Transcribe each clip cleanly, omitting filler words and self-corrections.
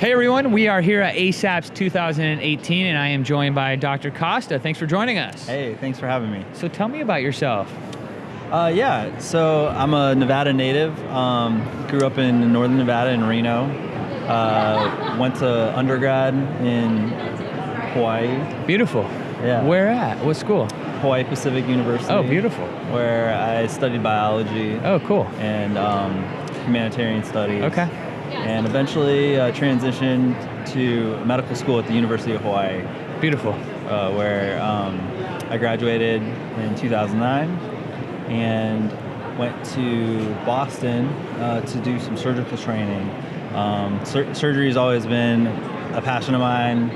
Hey everyone, we are here at ASAP's 2018 and I am joined by Dr. Costa. Thanks for joining us. Hey, thanks for having me. So tell me about yourself. So I'm a Nevada native. Grew up in northern Nevada in Reno. Went to undergrad in Hawaii. Beautiful. Yeah. Where at? What school? Hawaii Pacific University. Oh, beautiful. Where I studied biology. Oh, cool. And humanitarian studies. Okay. And eventually transitioned to medical school at the University of Hawaii. Beautiful. Where I graduated in 2009 and went to Boston to do some surgical training. Surgery has always been a passion of mine,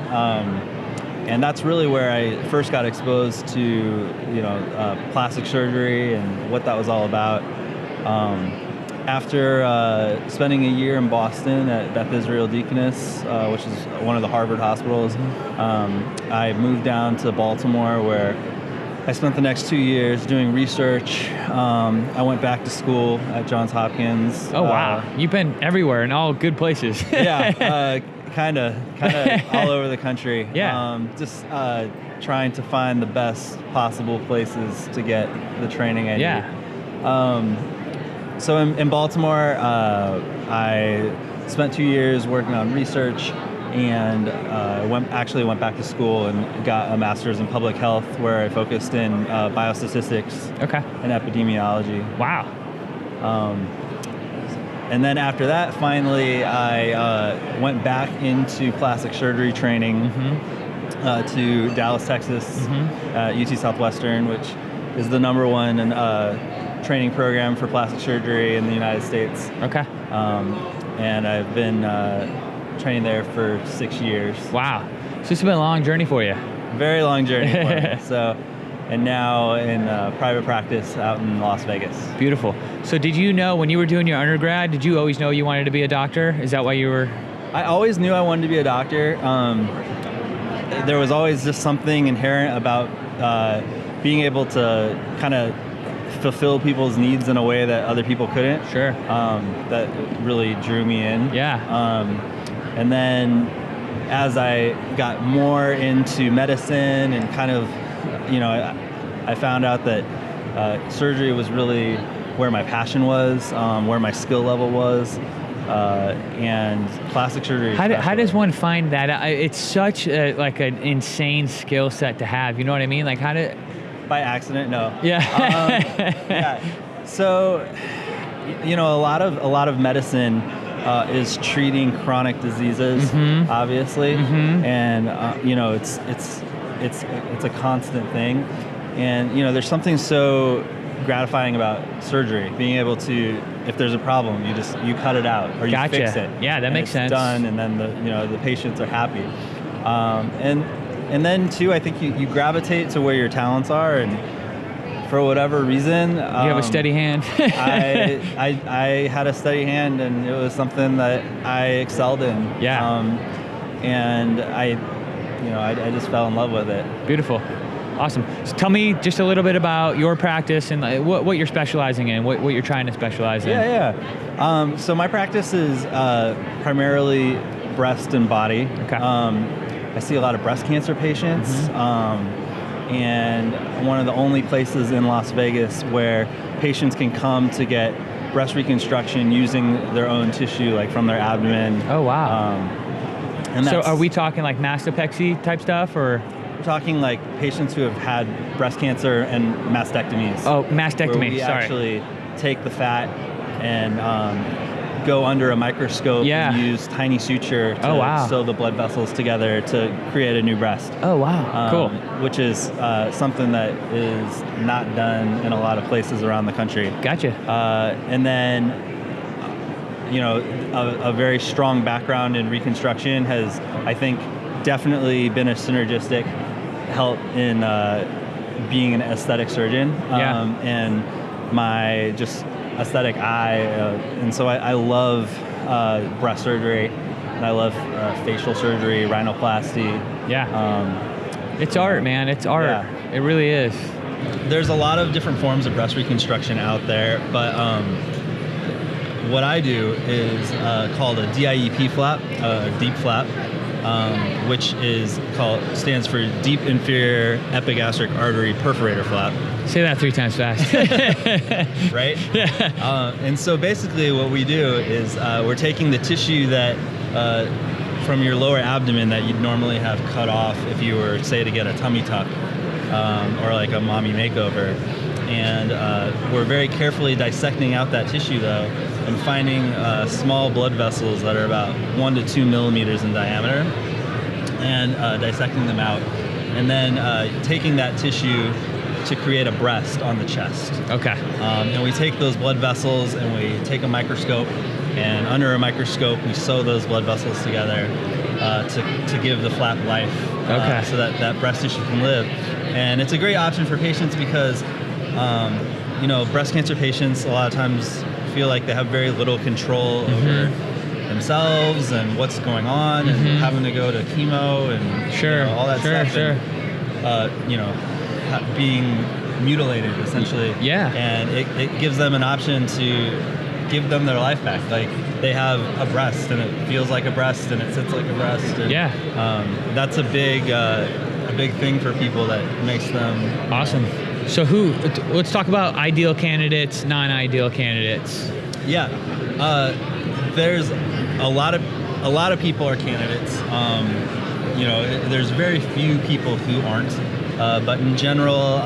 and that's really where I first got exposed to plastic surgery and what that was all about. After spending a year in Boston at Beth Israel Deaconess, which is one of the Harvard hospitals, I moved down to Baltimore where I spent the next 2 years doing research. I went back to school at Johns Hopkins. Oh, wow. You've been everywhere in all good places. Yeah, kind of all over the country. Yeah. Just trying to find the best possible places to get the training I need. So in Baltimore, I spent 2 years working on research and went back to school and got a master's in public health where I focused in biostatistics and epidemiology. Wow. And then after that, finally, I went back into plastic surgery training to Dallas, Texas, UT Southwestern, which is the #1 training program for plastic surgery in the United States. Okay. And I've been training there for 6 years. Wow. So this has been a long journey for you. Very long journey for me. So, and now in private practice out in Las Vegas. Beautiful. So did you know when you were doing your undergrad, did you always know you wanted to be a doctor? Is that why you were? I always knew I wanted to be a doctor. There was always just something inherent about being able to kind of fulfill people's needs in a way that other people couldn't. Sure. That really drew me in. Yeah. And then as I got more into medicine and kind of, I found out that surgery was really where my passion was, where my skill level was, and plastic surgery. How does one find that? It's such an insane skill set to have. You know what I mean? Like how did? By accident, no. Yeah. Yeah. So, a lot of medicine is treating chronic diseases, obviously, and it's a constant thing, and there's something so gratifying about surgery, being able to, if there's a problem, you cut it out or you fix it. Yeah, that makes sense. It's done, and then the patients are happy, and then too, I think you gravitate to where your talents are, and for whatever reason, you have a steady hand. I had a steady hand, and it was something that I excelled in. Yeah. And I just fell in love with it. Beautiful. Awesome. So tell me just a little bit about your practice and what you're specializing in, what you're trying to specialize in. Yeah. So my practice is primarily breast and body. Okay. I see a lot of breast cancer patients, and one of the only places in Las Vegas where patients can come to get breast reconstruction using their own tissue, like from their abdomen. Oh, wow. And so are we talking like mastopexy type stuff, or? We're talking like patients who have had breast cancer and mastectomies. Oh, mastectomy, where we actually take the fat and go under a microscope and use tiny suture to sew the blood vessels together to create a new breast. Oh, wow. Cool. Which is something that is not done in a lot of places around the country. Gotcha. And then, a very strong background in reconstruction has, I think, definitely been a synergistic help in being an aesthetic surgeon. And my just aesthetic eye, and so I love breast surgery, and I love facial surgery, rhinoplasty. It's art, man. It's art. Yeah. It really is. There's a lot of different forms of breast reconstruction out there, but what I do is called a DIEP flap, deep flap, which stands for Deep Inferior Epigastric Artery Perforator Flap. Say that 3 times fast. Right? Yeah. And so basically what we do is we're taking the tissue that from your lower abdomen that you'd normally have cut off if you were, say, to get a tummy tuck or like a mommy makeover. And we're very carefully dissecting out that tissue, though, and finding small blood vessels that are about 1 to 2 millimeters in diameter, and dissecting them out, and then taking that tissue to create a breast on the chest. Okay. And we take those blood vessels and we take a microscope, and under a microscope we sew those blood vessels together to give the flap life, so that breast tissue can live. And it's a great option for patients because breast cancer patients a lot of times feel like they have very little control over themselves and what's going on, and having to go to chemo and all that stuff. And, being mutilated essentially. Yeah. And it gives them an option to give them their life back. Like, they have a breast and it feels like a breast and it sits like a breast. And, that's a big thing for people that makes them awesome. So let's talk about ideal candidates, non-ideal candidates. Yeah. There's a lot of people are candidates. There's very few people who aren't. But in general,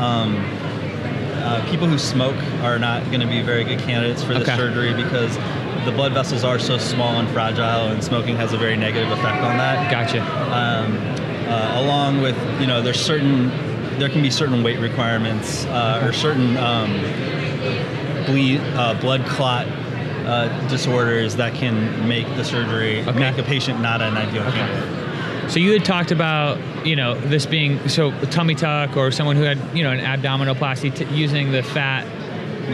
people who smoke are not going to be very good candidates for this surgery because the blood vessels are so small and fragile, and smoking has a very negative effect on that. Gotcha. Along with, there can be certain weight requirements or certain blood clot disorders that can make the surgery, make a patient not an ideal candidate. So you had talked about, this being, a tummy tuck or someone who had, an abdominoplasty, using the fat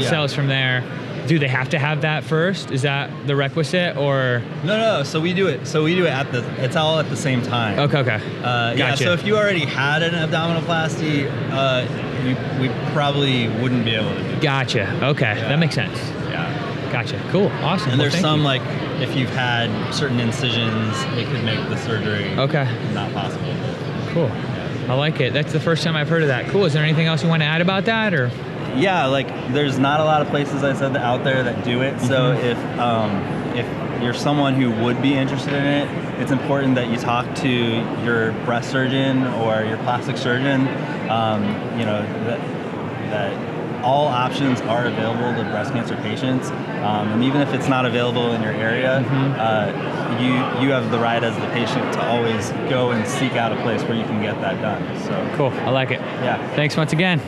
cells from there. Do they have to have that first? Is that the requisite, or? No. So we do it. It's all at the same time. Okay. Gotcha. Yeah. So if you already had an abdominoplasty, we probably wouldn't be able to do it. Gotcha. Okay. Yeah. That makes sense. Yeah. Gotcha. Cool. Awesome. And there's some, like, if you've had certain incisions, it could make the surgery not possible. Cool. Yeah. I like it. That's the first time I've heard of that. Cool. Is there anything else you want to add about that, or? Yeah, like, there's not a lot of places, I said, out there that do it. So if you're someone who would be interested in it, it's important that you talk to your breast surgeon or your plastic surgeon. That all options are available to breast cancer patients, and even if it's not available in your area, you have the right as the patient to always go and seek out a place where you can get that done. So cool. I like it. Yeah. Thanks once again.